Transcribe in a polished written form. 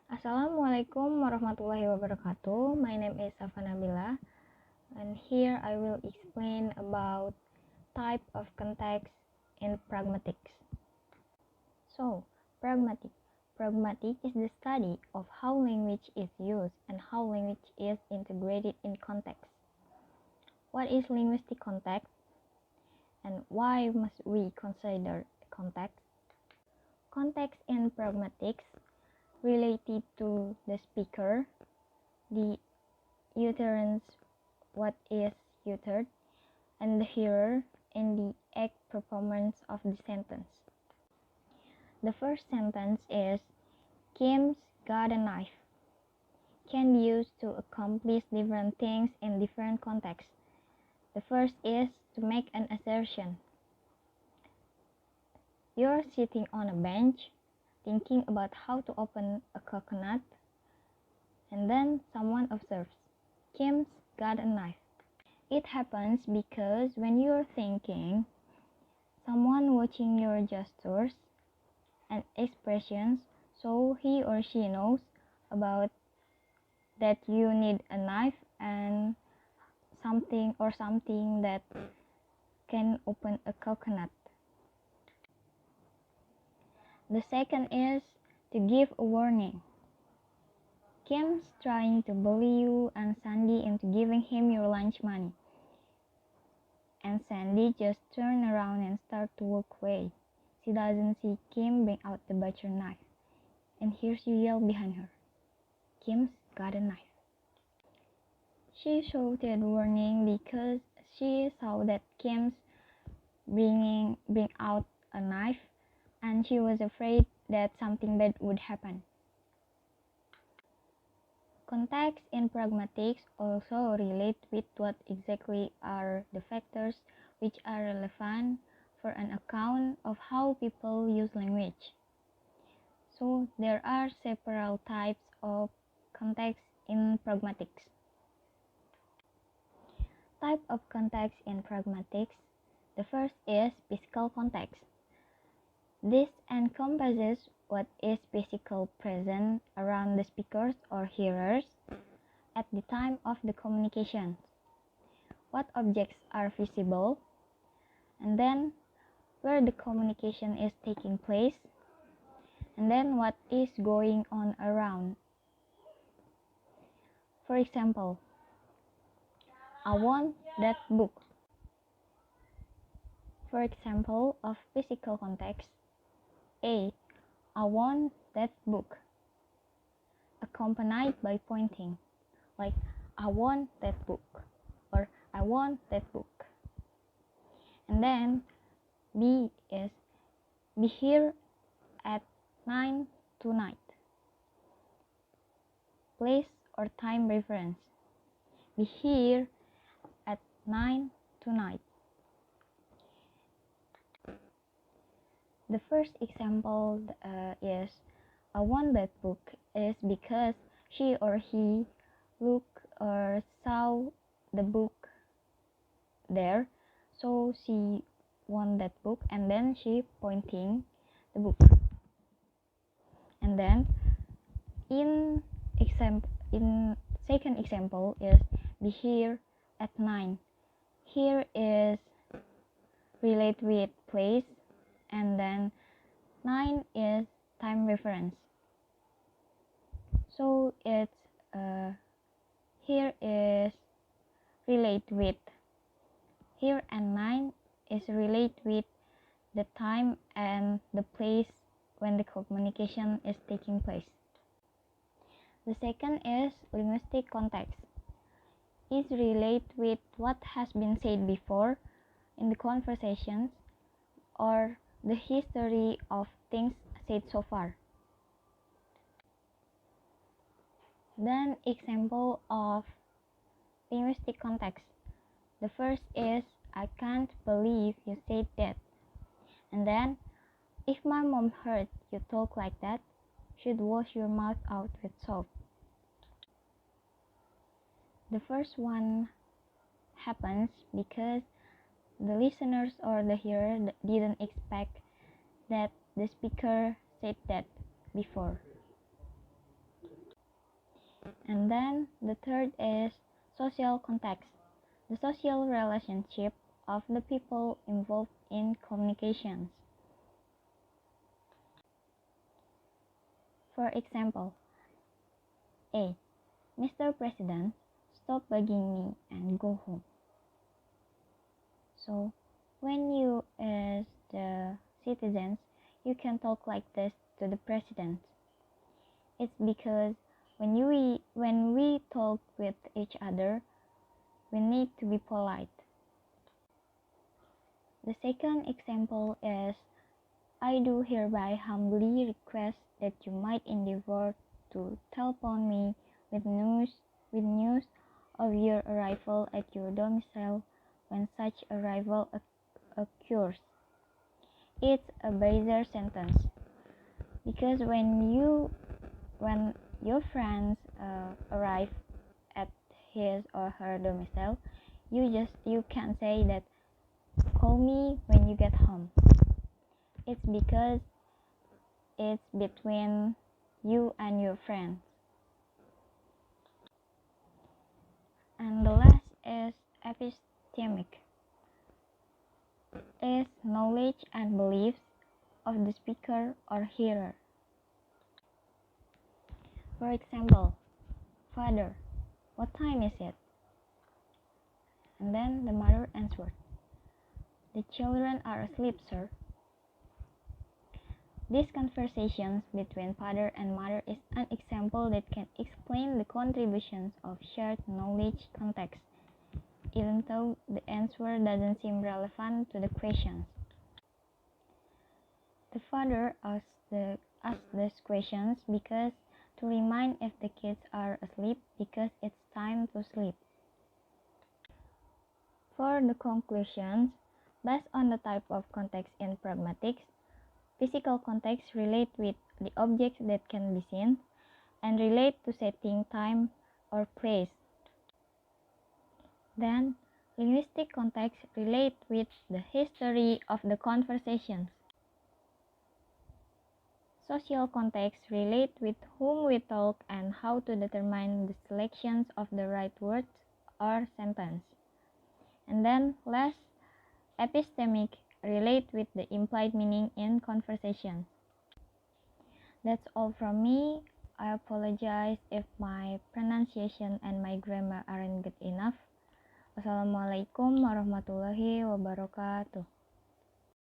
Assalamualaikum warahmatullahi wabarakatuh. My name is Shafa Nabilah, and here I will explain about type of context in pragmatics. So, pragmatic is the study of how language is used and how language is integrated in context. What is linguistic context, and why must we consider context? Context in pragmatics related to the speaker, the utterance, what is uttered, and the hearer in the act performance of the sentence. The first sentence is Kim's got a knife. Can be used to accomplish different things in different contexts. The first is to make an assertion. You're sitting on a bench thinking about how to open a coconut, and then someone observes, Kim's got a knife. It happens because when you're thinking, someone watching your gestures and expressions, so he or she knows about that you need a knife and something that can open a coconut. The second is to give a warning. Kim's trying to bully you and Sandy into giving him your lunch money. And Sandy just turn around and start to walk away. She doesn't see Kim bring out the butcher knife, and hears you yell behind her, Kim's got a knife. She shouted warning because she saw that Kim's bring out a knife, and she was afraid that something bad would happen. Context in pragmatics also relate with what exactly are the factors which are relevant for an account of how people use language. So there are several types of context in pragmatics. Type of context in pragmatics. The first is physical context. This encompasses what is physically present around the speakers or hearers at the time of the communication. What objects are visible, and then where the communication is taking place, and then what is going on around. For example, I want that book. For example of physical context, A. I want that book, accompanied by pointing, like I want that book, or I want that book. And then B is be here at 9 tonight. Place or time reference. Be here at 9 tonight. The first example is I want that book is because she or he looked or saw the book there, so she want that book, and then she pointing the book. And then in second example is be here at 9. Here is relate with place, and then 9 is time reference. So it's here is relate with. Here and 9 is relate with the time and the place when the communication is taking place. The second is linguistic context. Is relate with what has been said before in the conversations or the history of things said so far. Then example of linguistic context. The first is I can't believe you said that. And then if my mom heard you talk like that, she'd wash your mouth out with soap. The first one happens because the listeners or the hearer didn't expect that the speaker said that before. And then the third is social context, the social relationship of the people involved in communications. For example, A. Mr. President, stop bugging me and go home. So, when you as the citizens, you can talk like this to the president. It's because when we talk with each other, we need to be polite. The second example is, I do hereby humbly request that you might endeavor to telephone me with news of your arrival at your domicile when such arrival occurs. It's a bizarre sentence because when your friends arrive at his or her domicile, you can say that call me when you get home. It's because it's between you and your friends. And the last is epistemic. Is knowledge and beliefs of the speaker or hearer. For example, Father, what time is it? And then the mother answered, the children are asleep, sir. These conversations between father and mother is an example that can explain the contributions of shared knowledge context, even though the answer doesn't seem relevant to the questions. The father asks these questions because to remind if the kids are asleep because it's time to sleep. For the conclusions, based on the type of context in pragmatics, physical context relate with the objects that can be seen and relate to setting, time, or place. Then, linguistic context relate with the history of the conversations. Social context relate with whom we talk and how to determine the selections of the right words or sentence. And then, last, epistemic relate with the implied meaning in conversation. That's all from me. I apologize if my pronunciation and my grammar aren't good enough. Wassalamualaikum warahmatullahi wabarakatuh.